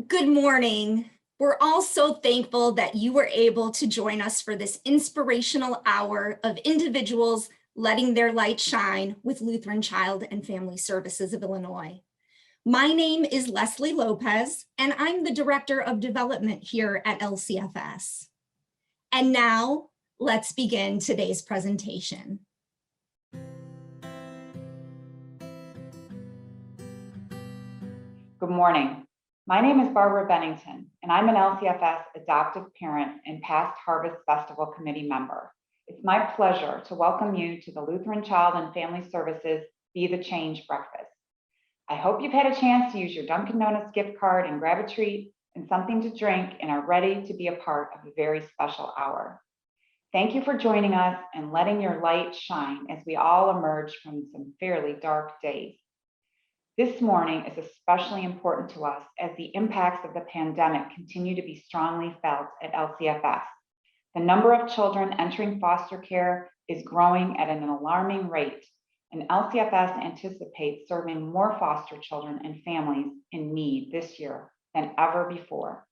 Good morning. We're all so thankful that you were able to join us for this inspirational hour of individuals letting their light shine with Lutheran Child and Family Services of Illinois. My name is Leslie Lopez, and I'm the Director of Development here at LCFS. And now, let's begin today's presentation. Good morning. My name is Barbara Bennington, and I'm an LCFS adoptive parent and past Harvest Festival Committee member. It's my pleasure to welcome you to the Lutheran Child and Family Services Be the Change Breakfast. I hope you've had a chance to use your Dunkin' Donuts gift card and grab a treat and something to drink and are ready to be a part of a very special hour. Thank you for joining us and letting your light shine as we all emerge from some fairly dark days. This morning is especially important to us as the impacts of the pandemic continue to be strongly felt at LCFS. The number of children entering foster care is growing at an alarming rate, and LCFS anticipates serving more foster children and families in need this year than ever before.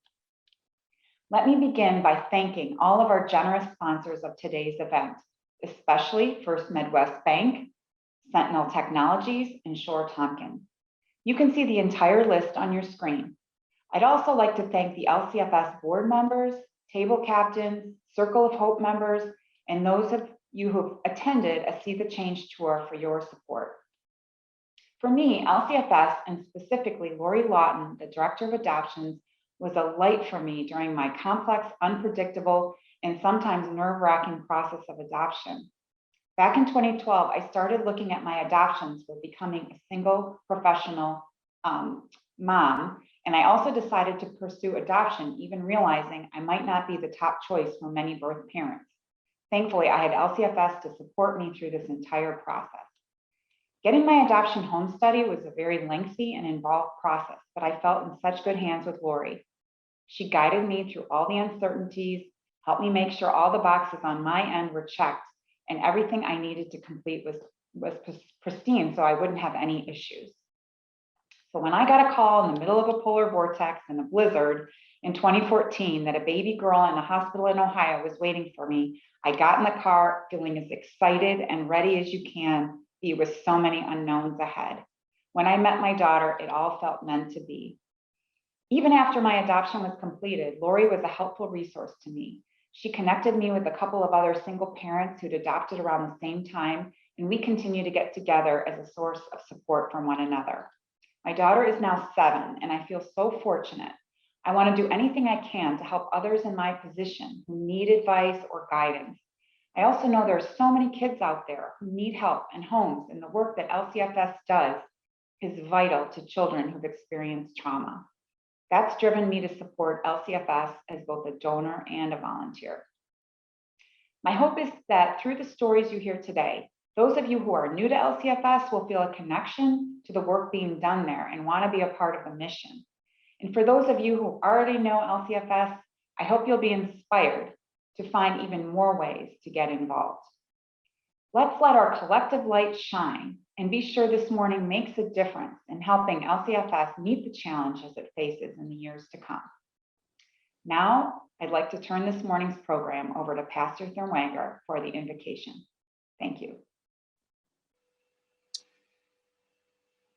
Let me begin by thanking all of our generous sponsors of today's event, especially First Midwest Bank, Sentinel Technologies, and Shore Tompkins. You can see the entire list on your screen. I'd also like to thank the LCFS board members, table captains, Circle of Hope members, and those of you who've attended a See the Change tour for your support. For me, LCFS, and specifically Lori Lawton, the Director of Adoptions, was a light for me during my complex, unpredictable, and sometimes nerve-wracking process of adoption. Back in 2012, I started looking at my adoptions with becoming a single professional mom, and I also decided to pursue adoption, even realizing I might not be the top choice for many birth parents. Thankfully, I had LCFS to support me through this entire process. Getting my adoption home study was a very lengthy and involved process, but I felt in such good hands with Lori. She guided me through all the uncertainties, helped me make sure all the boxes on my end were checked, and everything I needed to complete was pristine so I wouldn't have any issues. So when I got a call in the middle of a polar vortex and a blizzard in 2014 that a baby girl in a hospital in Ohio was waiting for me, I got in the car feeling as excited and ready as you can be with so many unknowns ahead. When I met my daughter, it all felt meant to be. Even after my adoption was completed, Lori was a helpful resource to me. She connected me with a couple of other single parents who'd adopted around the same time, and we continue to get together as a source of support from one another. My daughter is now 7, and I feel so fortunate. I want to do anything I can to help others in my position who need advice or guidance. I also know there are so many kids out there who need help and homes, and the work that LCFS does is vital to children who've experienced trauma. That's driven me to support LCFS as both a donor and a volunteer. My hope is that through the stories you hear today, those of you who are new to LCFS will feel a connection to the work being done there and want to be a part of the mission. And for those of you who already know LCFS, I hope you'll be inspired to find even more ways to get involved. Let's let our collective light shine and be sure this morning makes a difference in helping LCFS meet the challenges it faces in the years to come. Now, I'd like to turn this morning's program over to Pastor Thurmwanger for the invocation. Thank you.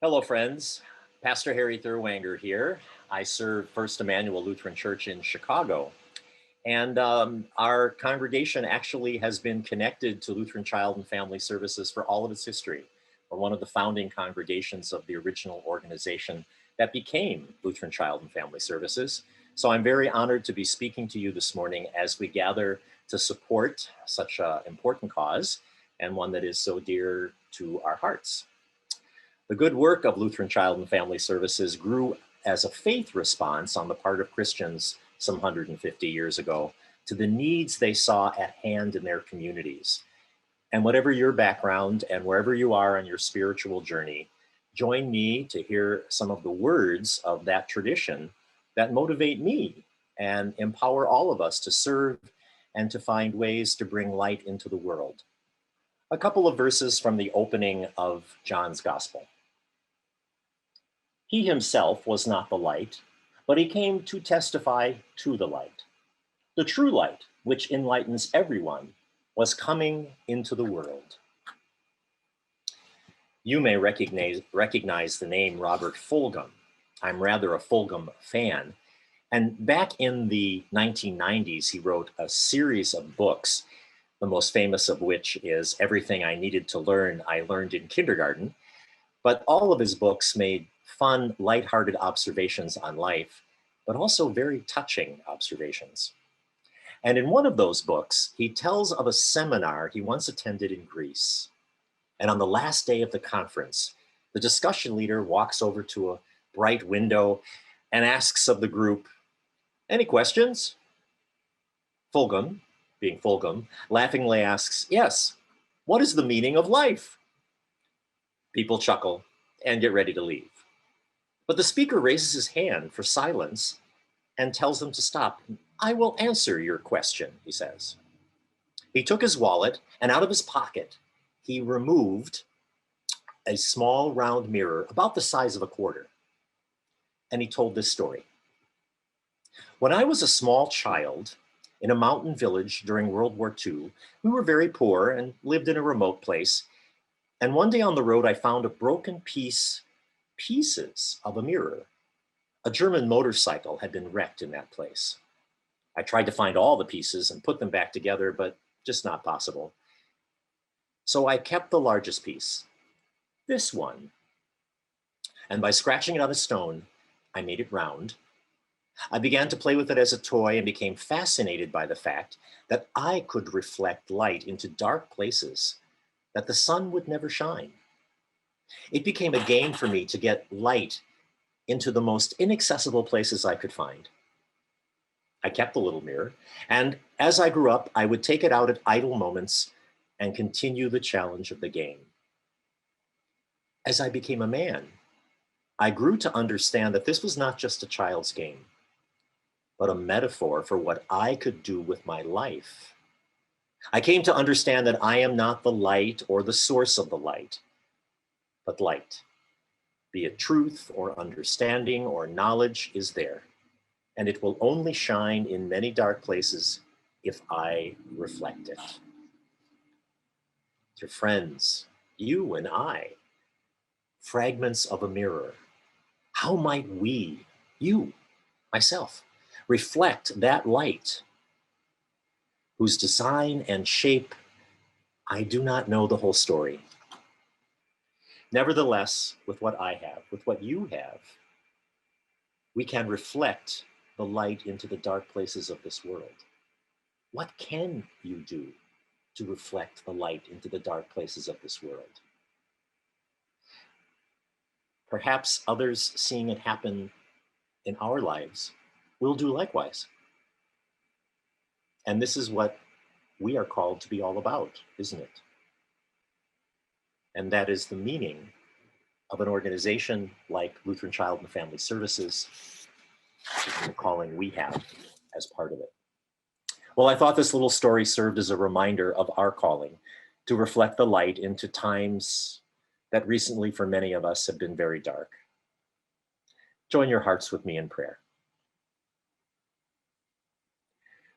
Hello, friends. Pastor Harry Thurmwanger here. I serve First Emmanuel Lutheran Church in Chicago. And our congregation actually has been connected to Lutheran Child and Family Services for all of its history. We're one of the founding congregations of the original organization that became Lutheran Child and Family Services. So I'm very honored to be speaking to you this morning as we gather to support such an important cause and one that is so dear to our hearts. The good work of Lutheran Child and Family Services grew as a faith response on the part of Christians some 150 years ago to the needs they saw at hand in their communities. And whatever your background and wherever you are on your spiritual journey, join me to hear some of the words of that tradition that motivate me and empower all of us to serve and to find ways to bring light into the world. A couple of verses from the opening of John's Gospel. He himself was not the light, but he came to testify to the light. The true light, which enlightens everyone, was coming into the world. You may recognize the name Robert Fulghum. I'm rather a Fulghum fan. And back in the 1990s, he wrote a series of books, the most famous of which is Everything I Needed to Learn, I Learned in Kindergarten. But all of his books made fun, lighthearted observations on life, but also very touching observations. And in one of those books, he tells of a seminar he once attended in Greece. And on the last day of the conference, the discussion leader walks over to a bright window and asks of the group, "Any questions?" Fulghum, being Fulghum, laughingly asks, "Yes, what is the meaning of life?" People chuckle and get ready to leave. But the speaker raises his hand for silence and tells them to stop. "I will answer your question," he says. He took his wallet, and out of his pocket, he removed a small round mirror about the size of a quarter. And he told this story. "When I was a small child in a mountain village during World War II, we were very poor and lived in a remote place. And one day on the road, I found a broken pieces of a mirror. A German motorcycle had been wrecked in that place. I tried to find all the pieces and put them back together, but just not possible. So I kept the largest piece, this one. And by scratching it on a stone, I made it round. I began to play with it as a toy and became fascinated by the fact that I could reflect light into dark places that the sun would never shine. It became a game for me to get light into the most inaccessible places I could find. I kept the little mirror, and as I grew up, I would take it out at idle moments and continue the challenge of the game. As I became a man, I grew to understand that this was not just a child's game, but a metaphor for what I could do with my life. I came to understand that I am not the light or the source of the light, but light. Be it truth or understanding or knowledge is there, and it will only shine in many dark places if I reflect it." Dear friends, you and I, fragments of a mirror, how might we, you, myself, reflect that light whose design and shape I do not know the whole story? Nevertheless, with what I have, with what you have, we can reflect the light into the dark places of this world. What can you do to reflect the light into the dark places of this world? Perhaps others seeing it happen in our lives will do likewise. And this is what we are called to be all about, isn't it? And that is the meaning of an organization like Lutheran Child and Family Services, the calling we have as part of it. Well, I thought this little story served as a reminder of our calling to reflect the light into times that recently for many of us have been very dark. Join your hearts with me in prayer.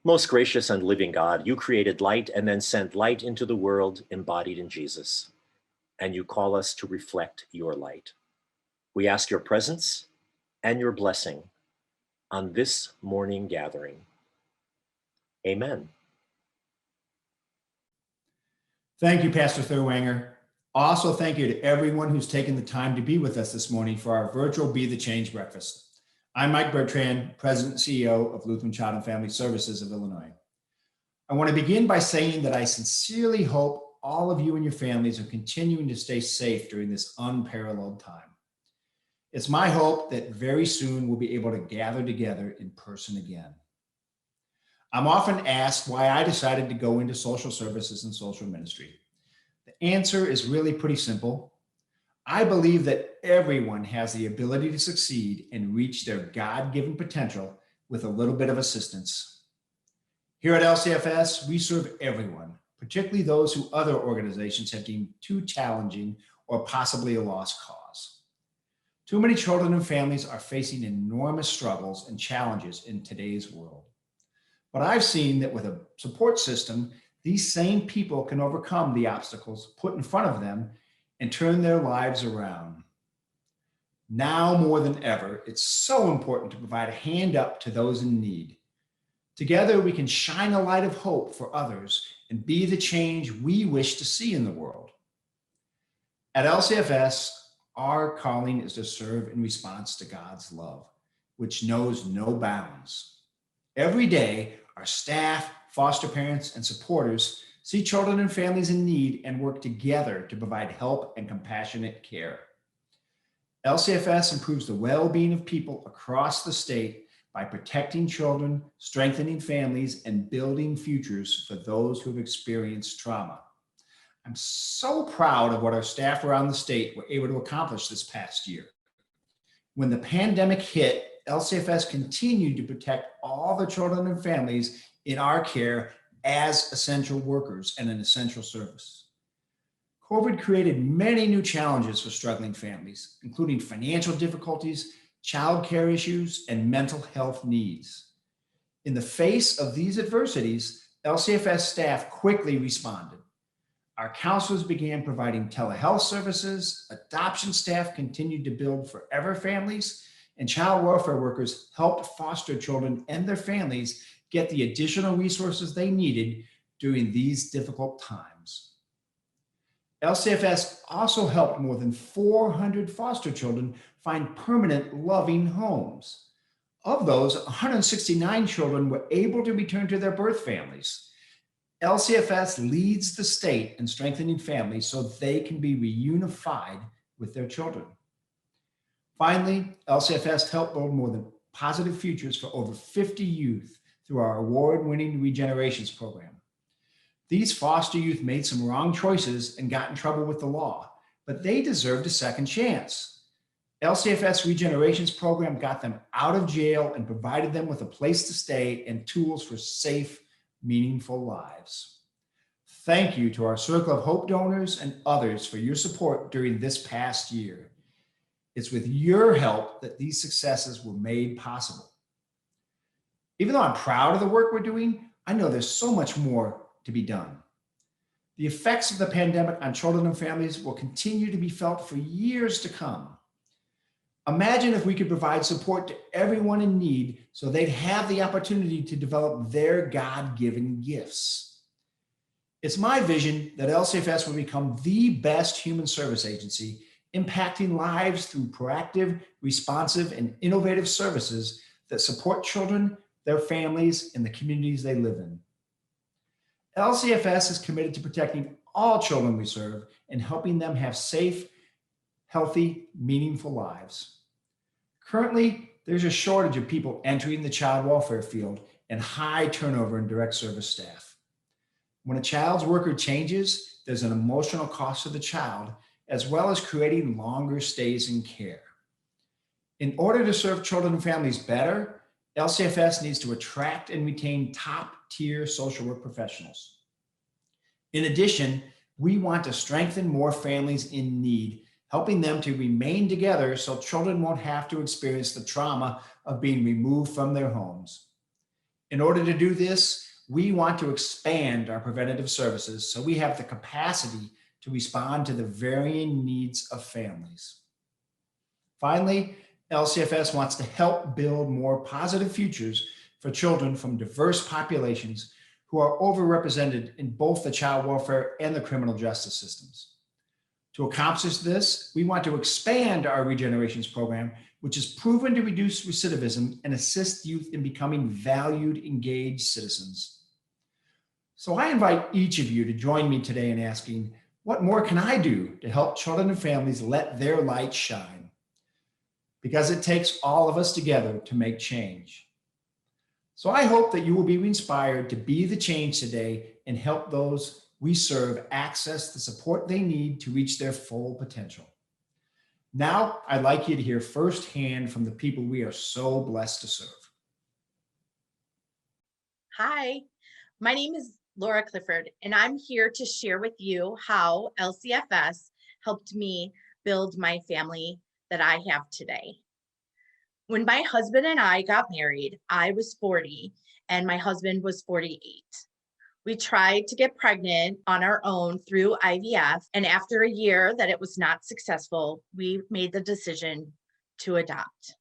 Most gracious and living God, you created light and then sent light into the world embodied in Jesus, and you call us to reflect your light. We ask your presence and your blessing on this morning gathering. Amen. Thank you, Pastor Thurwanger. Also, thank you to everyone who's taken the time to be with us this morning for our virtual Be the Change breakfast. I'm Mike Bertrand, President and CEO of Lutheran Child and Family Services of Illinois. I want to begin by saying that I sincerely hope all of you and your families are continuing to stay safe during this unparalleled time. It's my hope that very soon we'll be able to gather together in person again. I'm often asked why I decided to go into social services and social ministry. The answer is really pretty simple. I believe that everyone has the ability to succeed and reach their God-given potential with a little bit of assistance. Here at LCFS, we serve everyone, particularly those who other organizations have deemed too challenging or possibly a lost cause. Too many children and families are facing enormous struggles and challenges in today's world. But I've seen that with a support system, these same people can overcome the obstacles put in front of them and turn their lives around. Now more than ever, it's so important to provide a hand up to those in need. Together, we can shine a light of hope for others and be the change we wish to see in the world. At LCFS, our calling is to serve in response to God's love, which knows no bounds. Every day, our staff, foster parents, and supporters see children and families in need and work together to provide help and compassionate care. LCFS improves the well-being of people across the state by protecting children, strengthening families, and building futures for those who have experienced trauma. I'm so proud of what our staff around the state were able to accomplish this past year. When the pandemic hit, LCFS continued to protect all the children and families in our care as essential workers and an essential service. COVID created many new challenges for struggling families, including financial difficulties, childcare issues, and mental health needs. In the face of these adversities, LCFS staff quickly responded. Our counselors began providing telehealth services, adoption staff continued to build forever families, and child welfare workers helped foster children and their families get the additional resources they needed during these difficult times. LCFS also helped more than 400 foster children find permanent, loving homes. Of those, 169 children were able to return to their birth families. LCFS leads the state in strengthening families so they can be reunified with their children. Finally, LCFS helped build more than positive futures for over 50 youth through our award-winning Regenerations program. These foster youth made some wrong choices and got in trouble with the law, but they deserved a second chance. LCFS Regenerations program got them out of jail and provided them with a place to stay and tools for safe, meaningful lives. Thank you to our Circle of Hope donors and others for your support during this past year. It's with your help that these successes were made possible. Even though I'm proud of the work we're doing, I know there's so much more to be done. The effects of the pandemic on children and families will continue to be felt for years to come. Imagine if we could provide support to everyone in need so they'd have the opportunity to develop their God-given gifts. It's my vision that LCFS will become the best human service agency, impacting lives through proactive, responsive, and innovative services that support children, their families, and the communities they live in. LCFS is committed to protecting all children we serve and helping them have safe, healthy, meaningful lives. Currently, there's a shortage of people entering the child welfare field and high turnover in direct service staff. When a child's worker changes, there's an emotional cost to the child, as well as creating longer stays in care. In order to serve children and families better, LCFS needs to attract and retain top-tier social work professionals. In addition, we want to strengthen more families in need, helping them to remain together so children won't have to experience the trauma of being removed from their homes. In order to do this, we want to expand our preventative services so we have the capacity to respond to the varying needs of families. Finally, LCFS wants to help build more positive futures for children from diverse populations who are overrepresented in both the child welfare and the criminal justice systems. To accomplish this, we want to expand our Regenerations program, which is proven to reduce recidivism and assist youth in becoming valued, engaged citizens. So I invite each of you to join me today in asking, what more can I do to help children and families let their light shine? Because it takes all of us together to make change. So I hope that you will be inspired to be the change today and help those we serve access the support they need to reach their full potential. Now, I'd like you to hear firsthand from the people we are so blessed to serve. Hi, my name is Laura Clifford, and I'm here to share with you how LCFS helped me build my family that I have today. When my husband and I got married, I was 40 and my husband was 48. We tried to get pregnant on our own through IVF, and after a year that it was not successful, we made the decision to adopt.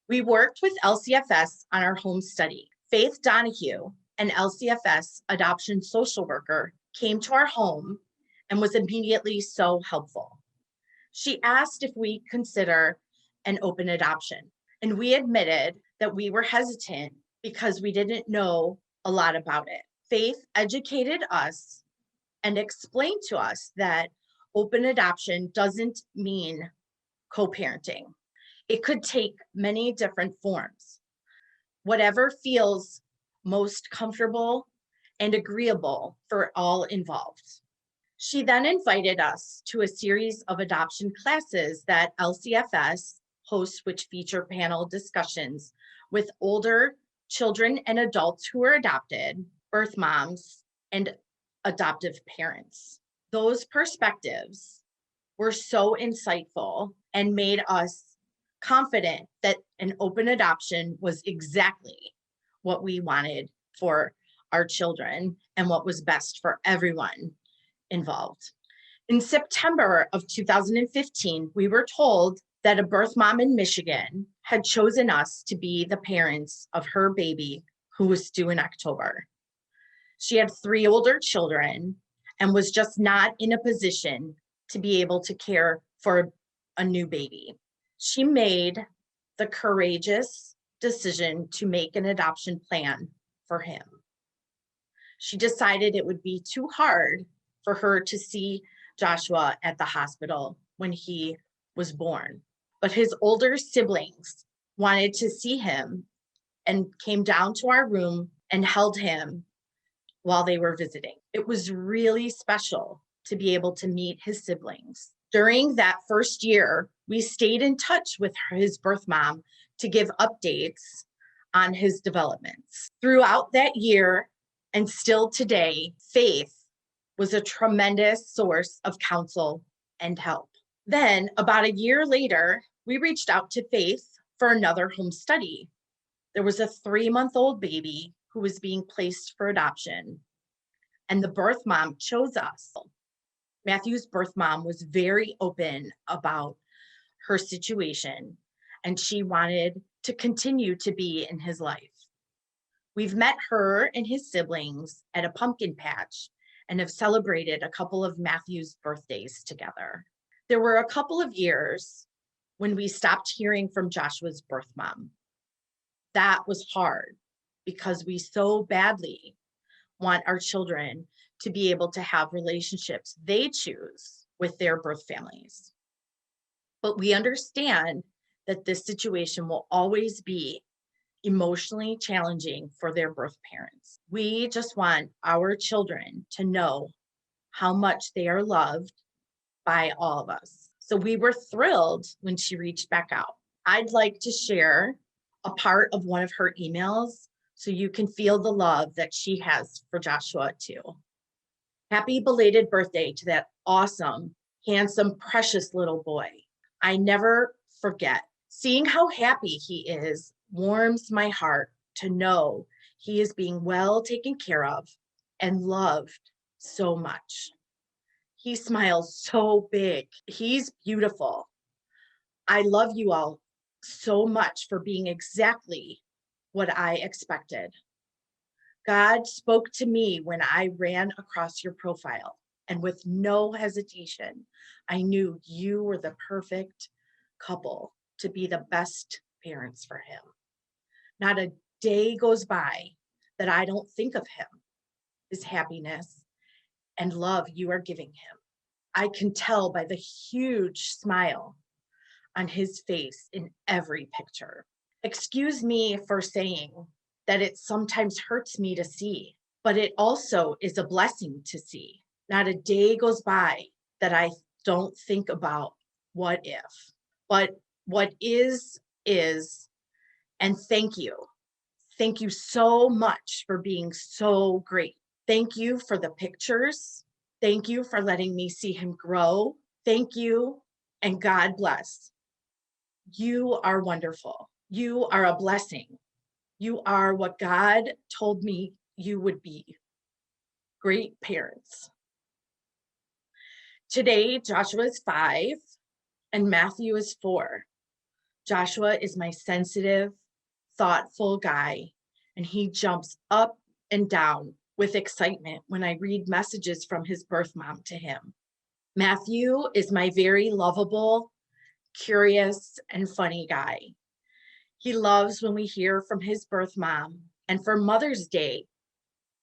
We worked with LCFS on our home study. Faith Donahue, an LCFS adoption social worker, came to our home and was immediately so helpful. She asked if we consider an open adoption, and we admitted that we were hesitant because we didn't know a lot about it. Faith educated us and explained to us that open adoption doesn't mean co-parenting. It could take many different forms. Whatever feels most comfortable and agreeable for all involved. She then invited us to a series of adoption classes that LCFS hosts, which feature panel discussions with older children and adults who are adopted, birth moms, and adoptive parents. Those perspectives were so insightful and made us confident that an open adoption was exactly what we wanted for our children and what was best for everyone involved. In September of 2015, we were told that a birth mom in Michigan had chosen us to be the parents of her baby who was due in October. She had 3 older children and was just not in a position to be able to care for a new baby. She made the courageous decision to make an adoption plan for him. She decided it would be too hard for her to see Joshua at the hospital when he was born. But his older siblings wanted to see him and came down to our room and held him while they were visiting. It was really special to be able to meet his siblings. During that first year, we stayed in touch with his birth mom to give updates on his developments. Throughout that year, and still today, Faith was a tremendous source of counsel and help. Then, about a year later, we reached out to Faith for another home study. There was a 3-month-old baby who was being placed for adoption, and the birth mom chose us. Matthew's birth mom was very open about her situation, and she wanted to continue to be in his life. We've met her and his siblings at a pumpkin patch and have celebrated a couple of Matthew's birthdays together. There were a couple of years when we stopped hearing from Joshua's birth mom. That was hard because we so badly want our children to be able to have relationships they choose with their birth families. But we understand that this situation will always be emotionally challenging for their birth parents. We just want our children to know how much they are loved by all of us. So we were thrilled when she reached back out. I'd like to share a part of one of her emails so you can feel the love that she has for Joshua too. Happy belated birthday to that awesome, handsome, precious little boy. I never forget. Seeing how happy he is warms my heart to know he is being well taken care of and loved so much. He smiles so big. He's beautiful. I love you all so much for being exactly what I expected. God spoke to me when I ran across your profile, and with no hesitation, I knew you were the perfect couple to be the best parents for him. Not a day goes by that I don't think of him, his happiness and love you are giving him. I can tell by the huge smile on his face in every picture. Excuse me for saying that it sometimes hurts me to see, but it also is a blessing to see. Not a day goes by that I don't think about what if, but what is, and thank you. Thank you so much for being so great. Thank you for the pictures. Thank you for letting me see him grow. Thank you, and God bless. You are wonderful. You are a blessing. You are what God told me you would be. Great parents. Today, Joshua is 5 and Matthew is 4. Joshua is my sensitive, thoughtful guy, and he jumps up and down with excitement when I read messages from his birth mom to him. Matthew is my very lovable, curious, and funny guy. He loves when we hear from his birth mom, and for Mother's Day,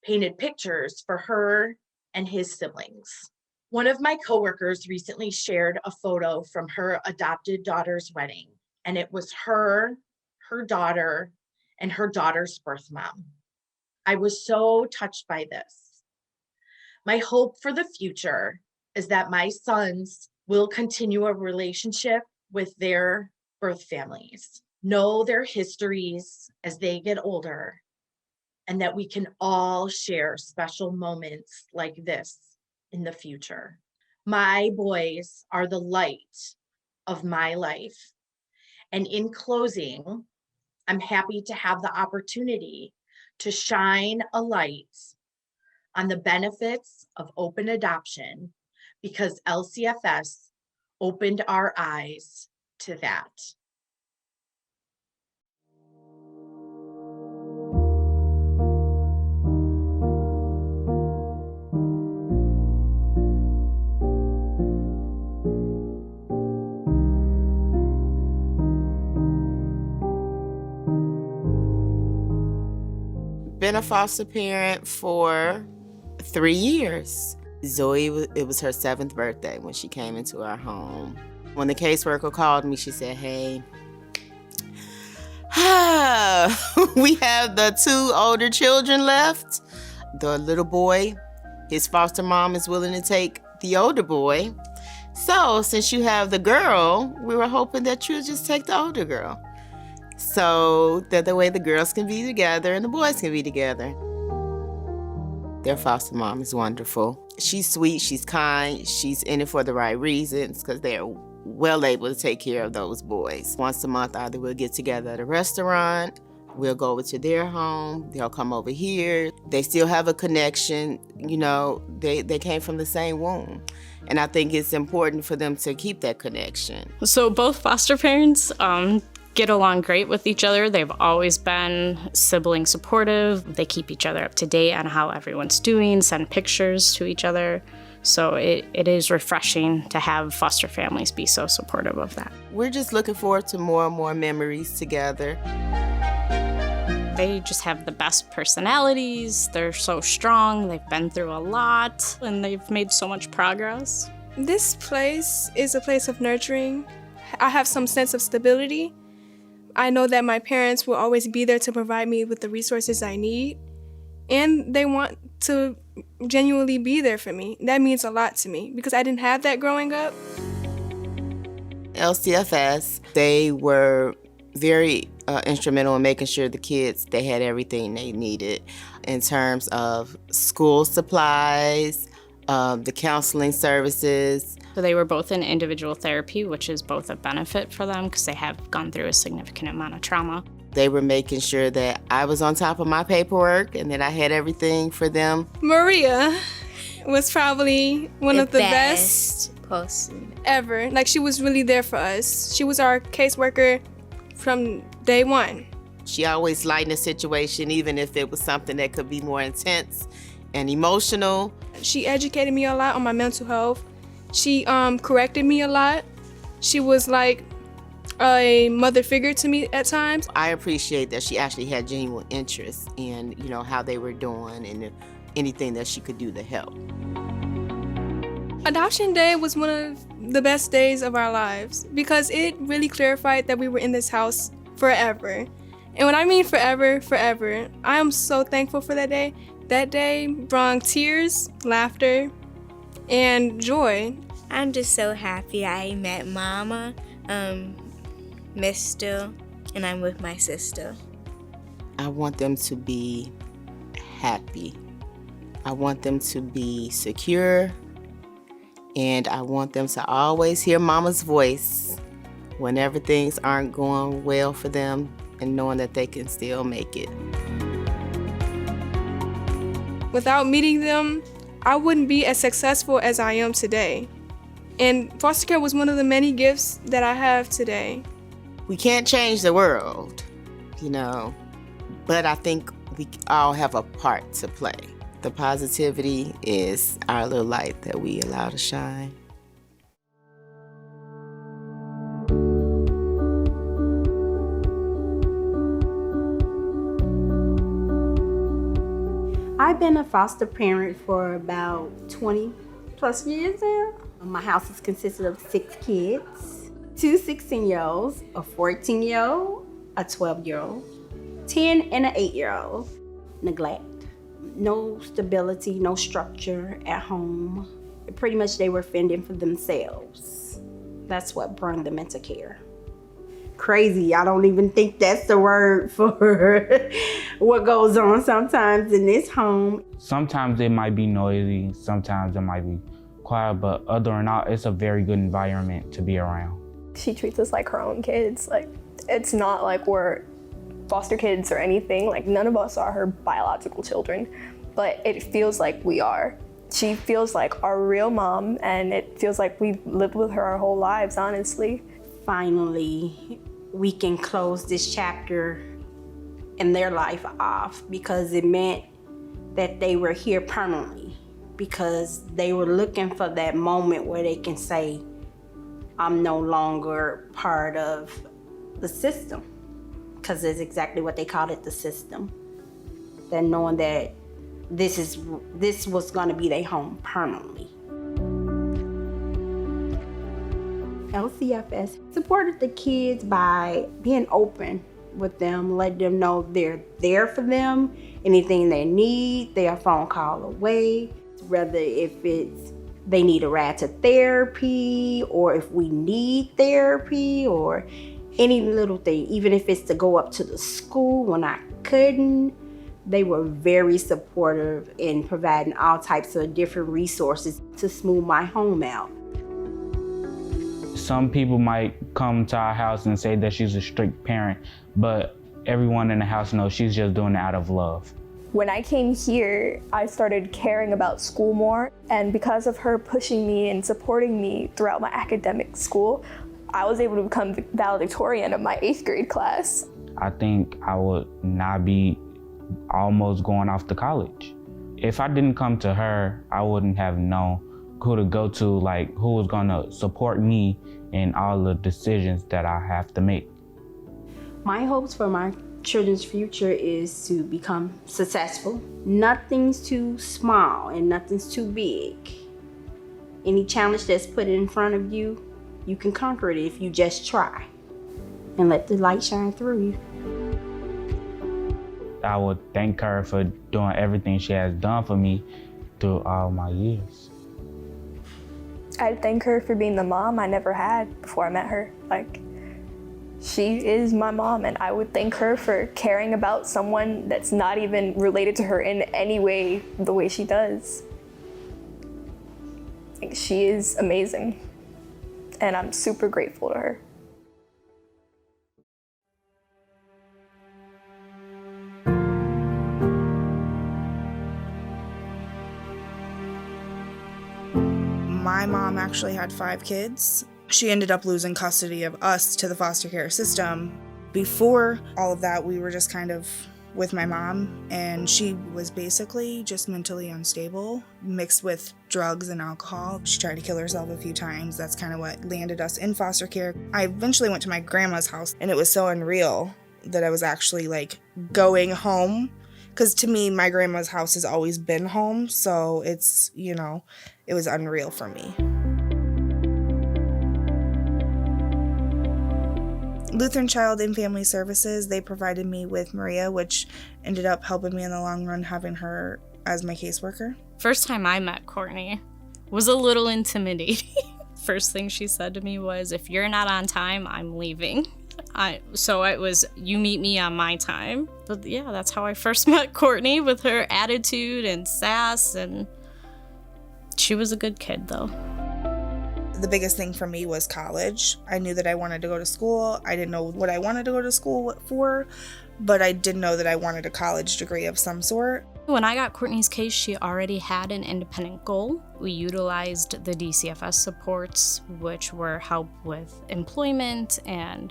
painted pictures for her and his siblings. One of my coworkers recently shared a photo from her adopted daughter's wedding, and it was her daughter, and her daughter's birth mom. I was so touched by this. My hope for the future is that my sons will continue a relationship with their birth families, know their histories as they get older, and that we can all share special moments like this in the future. My boys are the light of my life. And in closing, I'm happy to have the opportunity to shine a light on the benefits of open adoption because LCFS opened our eyes to that. Been a foster parent for 3 years. Zoe, it was her 7th birthday when she came into our home. When the caseworker called me, she said, hey, we have the 2 older children left. The little boy, his foster mom is willing to take the older boy. So since you have the girl, we were hoping that you would just take the older girl. So that the way the girls can be together and the boys can be together. Their foster mom is wonderful. She's sweet, she's kind, she's in it for the right reasons because they're well able to take care of those boys. Once a month, either we'll get together at a restaurant, we'll go over to their home, they'll come over here. They still have a connection, you know, they came from the same womb. And I think it's important for them to keep that connection. So both foster parents get along great with each other. They've always been sibling supportive. They keep each other up to date on how everyone's doing, send pictures to each other. So it is refreshing to have foster families be so supportive of that. We're just looking forward to more and more memories together. They just have the best personalities. They're so strong. They've been through a lot and they've made so much progress. This place is a place of nurturing. I have some sense of stability. I know that my parents will always be there to provide me with the resources I need, and they want to genuinely be there for me. That means a lot to me because I didn't have that growing up. LCFS, they were very instrumental in making sure the kids, they had everything they needed in terms of school supplies, the counseling services. So they were both in individual therapy, which is both a benefit for them because they have gone through a significant amount of trauma. They were making sure that I was on top of my paperwork and that I had everything for them. Maria was probably one of the best person ever. Like, she was really there for us. She was our caseworker from day one. She always lightened the situation, even if it was something that could be more intense and emotional. She educated me a lot on my mental health. She corrected me a lot. She was like a mother figure to me at times. I appreciate that she actually had genuine interest in, you know, how they were doing and anything that she could do to help. Adoption Day was one of the best days of our lives because it really clarified that we were in this house forever. And when I mean forever, forever, I am so thankful for that day. That day brought tears, laughter, and joy. I'm just so happy I met Mama, Mister, and I'm with my sister. I want them to be happy. I want them to be secure. And I want them to always hear Mama's voice whenever things aren't going well for them and knowing that they can still make it. Without meeting them, I wouldn't be as successful as I am today. And foster care was one of the many gifts that I have today. We can't change the world, but I think we all have a part to play. The positivity is our little light that we allow to shine. I've been a foster parent for about 20 plus years now. My house is consisted of 6 kids, 2 16-year-olds, a 14-year-old, a 12-year-old, 10 and an 8-year-old. Neglect. No stability, no structure at home. Pretty much they were fending for themselves. That's what brought them into care. Crazy, I don't even think that's the word for what goes on sometimes in this home. Sometimes it might be noisy, sometimes it might be quiet, but other than that, it's a very good environment to be around. She treats us like her own kids. Like, it's not like we're foster kids or anything. Like, none of us are her biological children, but it feels like we are. She feels like our real mom, and it feels like we've lived with her our whole lives, honestly. Finally, we can close this chapter in their life off, because it meant that they were here permanently, because they were looking for that moment where they can say, I'm no longer part of the system, because it's exactly what they called it, the system. That knowing that this was going to be their home permanently. LCFS supported the kids by being open with them, let them know they're there for them. Anything they need, they're a phone call away. Whether if it's they need a ride to therapy, or if we need therapy, or any little thing, even if it's to go up to the school when I couldn't. They were very supportive in providing all types of different resources to smooth my home out. Some people might come to our house and say that she's a strict parent, but everyone in the house knows she's just doing it out of love. When I came here, I started caring about school more, and because of her pushing me and supporting me throughout my academic school, I was able to become the valedictorian of my 8th grade class. I think I would not be almost going off to college. If I didn't come to her, I wouldn't have known who to go to, like who was gonna support me in all the decisions that I have to make. My hopes for my children's future is to become successful. Nothing's too small and nothing's too big. Any challenge that's put in front of you, you can conquer it if you just try and let the light shine through you. I would thank her for doing everything she has done for me through all my years. I'd thank her for being the mom I never had before I met her. Like, she is my mom, and I would thank her for caring about someone that's not even related to her in any way the way she does. Like, she is amazing, and I'm super grateful to her. My mom actually had 5 kids. She ended up losing custody of us to the foster care system. Before all of that, we were just kind of with my mom, and she was basically just mentally unstable, mixed with drugs and alcohol. She tried to kill herself a few times. That's kind of what landed us in foster care. I eventually went to my grandma's house, and it was so unreal that I was actually like going home. Because to me, my grandma's house has always been home, so it's, it was unreal for me. Lutheran Child and Family Services, they provided me with Maria, which ended up helping me in the long run, having her as my caseworker. First time I met Courtney was a little intimidating. First thing she said to me was, if you're not on time, I'm leaving. So it was, you meet me on my time. But yeah, that's how I first met Courtney, with her attitude and sass, and she was a good kid though. The biggest thing for me was college. I knew that I wanted to go to school. I didn't know what I wanted to go to school for, but I did know that I wanted a college degree of some sort. When I got Courtney's case, she already had an independent goal. We utilized the DCFS supports, which were help with employment and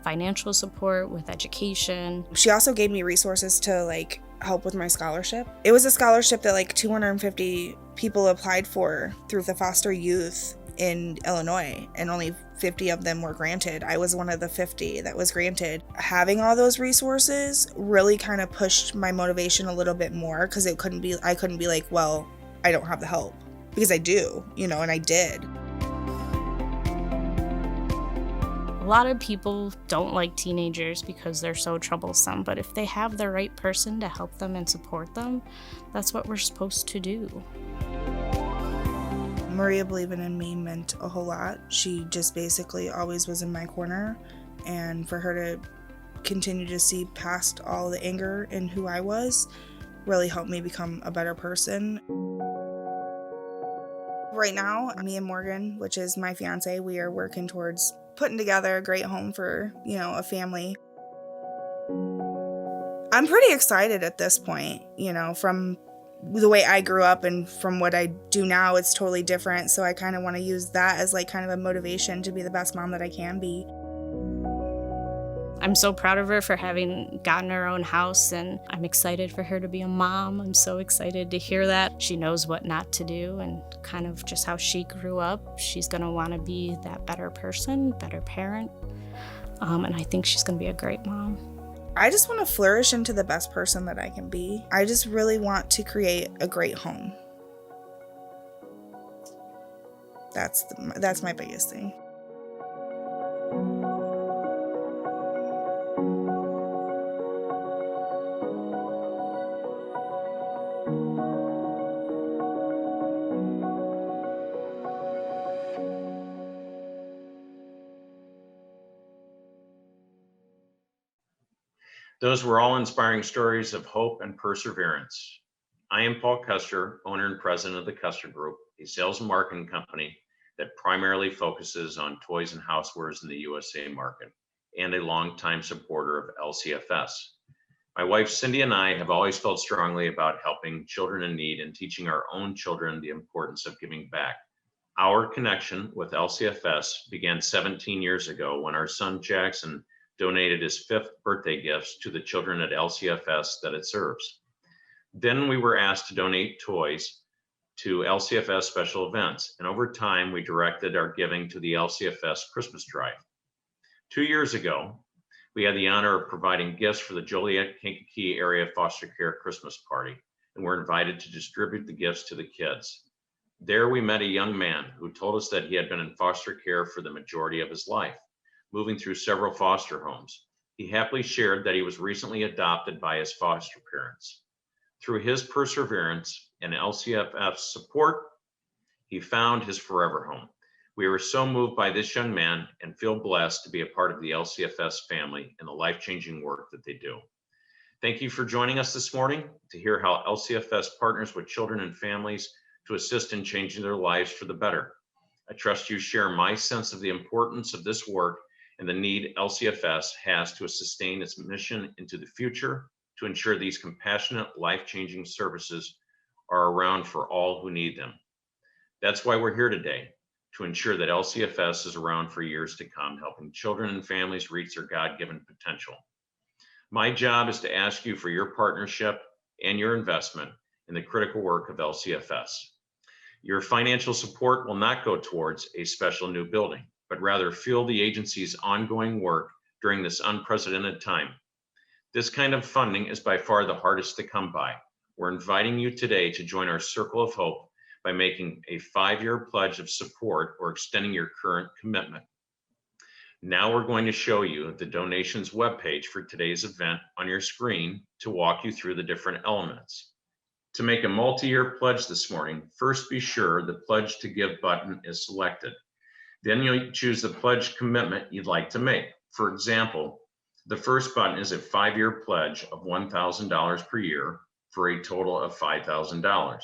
financial support with education. She also gave me resources to help with my scholarship. It was a scholarship that 250 people applied for through the foster youth in Illinois, and only 50 of them were granted. I was one of the 50 that was granted. Having all those resources really kind of pushed my motivation a little bit more, because I couldn't be like, well, I don't have the help, because I do, and I did. A lot of people don't like teenagers because they're so troublesome, but if they have the right person to help them and support them, that's what we're supposed to do. Maria believing in me meant a whole lot. She just basically always was in my corner, and for her to continue to see past all the anger in who I was really helped me become a better person. Right now, me and Morgan, which is my fiance, we are working towards putting together a great home for, a family. I'm pretty excited at this point, from the way I grew up and from what I do now, it's totally different. So I kind of want to use that as kind of a motivation to be the best mom that I can be. I'm so proud of her for having gotten her own house, and I'm excited for her to be a mom. I'm so excited to hear that. She knows what not to do, and kind of just how she grew up. She's going to want to be that better person, better parent, and I think she's going to be a great mom. I just want to flourish into the best person that I can be. I just really want to create a great home. That's my biggest thing. Those were all inspiring stories of hope and perseverance. I am Paul Custer, owner and president of the Custer Group, a sales and marketing company that primarily focuses on toys and housewares in the USA market, and a longtime supporter of LCFS. My wife Cindy and I have always felt strongly about helping children in need and teaching our own children the importance of giving back. Our connection with LCFS began 17 years ago when our son Jackson donated his 5th birthday gifts to the children at LCFS that it serves. Then we were asked to donate toys to LCFS special events, and over time we directed our giving to the LCFS Christmas Drive. 2 years ago, we had the honor of providing gifts for the Joliet-Kankakee Area Foster Care Christmas Party, and were invited to distribute the gifts to the kids. There we met a young man who told us that he had been in foster care for the majority of his life, moving through several foster homes. He happily shared that he was recently adopted by his foster parents. Through his perseverance and LCFF support, he found his forever home. We were so moved by this young man and feel blessed to be a part of the LCFS family and the life-changing work that they do. Thank you for joining us this morning to hear how LCFS partners with children and families to assist in changing their lives for the better. I trust you share my sense of the importance of this work and the need LCFS has to sustain its mission into the future to ensure these compassionate, life-changing services are around for all who need them. That's why we're here today, to ensure that LCFS is around for years to come, helping children and families reach their God-given potential. My job is to ask you for your partnership and your investment in the critical work of LCFS. Your financial support will not go towards a special new building, but rather fuel the agency's ongoing work during this unprecedented time. This kind of funding is by far the hardest to come by. We're inviting you today to join our Circle of Hope by making a 5-year pledge of support or extending your current commitment. Now we're going to show you the donations webpage for today's event on your screen to walk you through the different elements. To make a multi-year pledge this morning, first be sure the Pledge to Give button is selected. Then you'll choose the pledge commitment you'd like to make. For example, the first button is a 5-year pledge of $1,000 per year for a total of $5,000.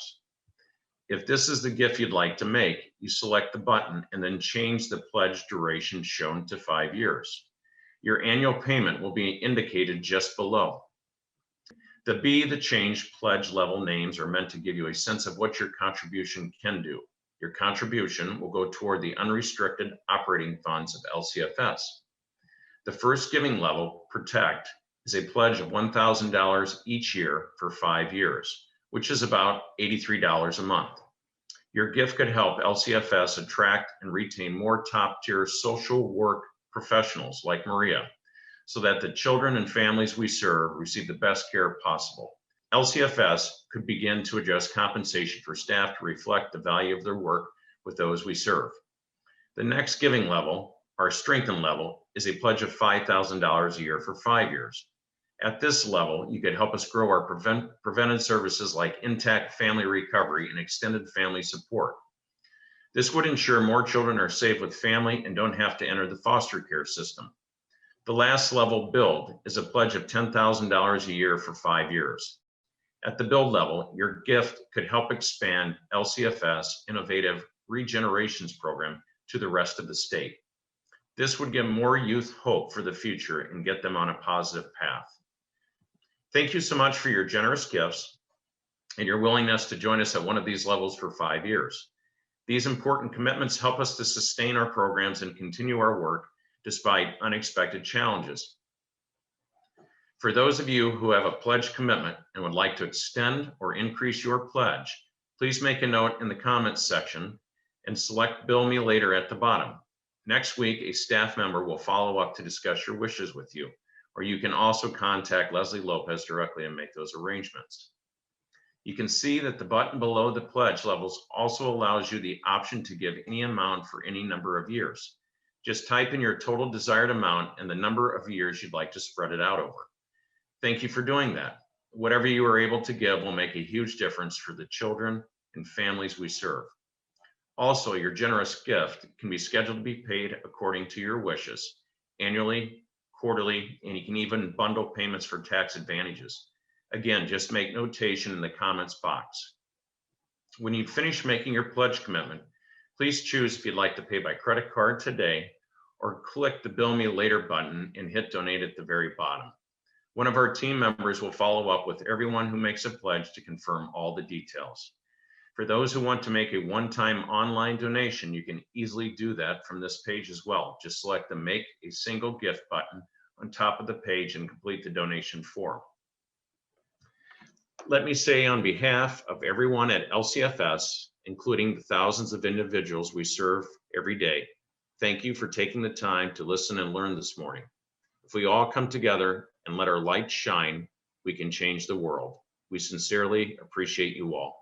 If this is the gift you'd like to make, you select the button and then change the pledge duration shown to 5 years. Your annual payment will be indicated just below. The B, the change pledge level names are meant to give you a sense of what your contribution can do. Your contribution will go toward the unrestricted operating funds of LCFS. The first giving level, Protect, is a pledge of $1,000 each year for 5 years, which is about $83 a month. Your gift could help LCFS attract and retain more top-tier social work professionals like Maria, so that the children and families we serve receive the best care possible. LCFS could begin to adjust compensation for staff to reflect the value of their work with those we serve. The next giving level, our strengthen level, is a pledge of $5,000 a year for 5 years. At this level, you could help us grow our preventive services like intact family recovery and extended family support. This would ensure more children are safe with family and don't have to enter the foster care system. The last level, Build, is a pledge of $10,000 a year for 5 years. At the Build level, your gift could help expand LCFS Innovative Regenerations Program to the rest of the state. This would give more youth hope for the future and get them on a positive path. Thank you so much for your generous gifts and your willingness to join us at one of these levels for 5 years. These important commitments help us to sustain our programs and continue our work despite unexpected challenges. For those of you who have a pledge commitment and would like to extend or increase your pledge, please make a note in the comments section and select Bill Me Later at the bottom. Next week, a staff member will follow up to discuss your wishes with you, or you can also contact Leslie Lopez directly and make those arrangements. You can see that the button below the pledge levels also allows you the option to give any amount for any number of years. Just type in your total desired amount and the number of years you'd like to spread it out over. Thank you for doing that. Whatever you are able to give will make a huge difference for the children and families we serve. Also, your generous gift can be scheduled to be paid according to your wishes, annually, quarterly, and you can even bundle payments for tax advantages. Again, just make notation in the comments box. When you finish making your pledge commitment, please choose if you'd like to pay by credit card today or click the Bill Me Later button and hit donate at the very bottom. One of our team members will follow up with everyone who makes a pledge to confirm all the details. For those who want to make a one-time online donation, you can easily do that from this page as well. Just select the Make a Single Gift button on top of the page and complete the donation form. Let me say on behalf of everyone at LCFS, including the thousands of individuals we serve every day, thank you for taking the time to listen and learn this morning. If we all come together and let our light shine, we can change the world. We sincerely appreciate you all.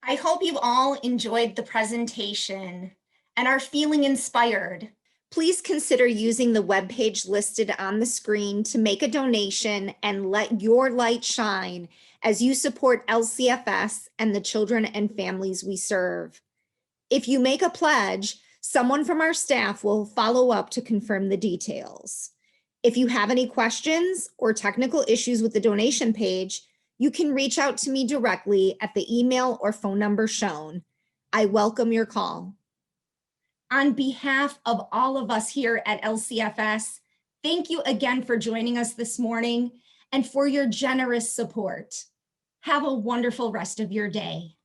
I hope you all enjoyed the presentation and are feeling inspired. Please consider using the webpage listed on the screen to make a donation and let your light shine as you support LCFS and the children and families we serve. If you make a pledge, someone from our staff will follow up to confirm the details. If you have any questions or technical issues with the donation page, you can reach out to me directly at the email or phone number shown. I welcome your call. On behalf of all of us here at LCFS, thank you again for joining us this morning and for your generous support. Have a wonderful rest of your day.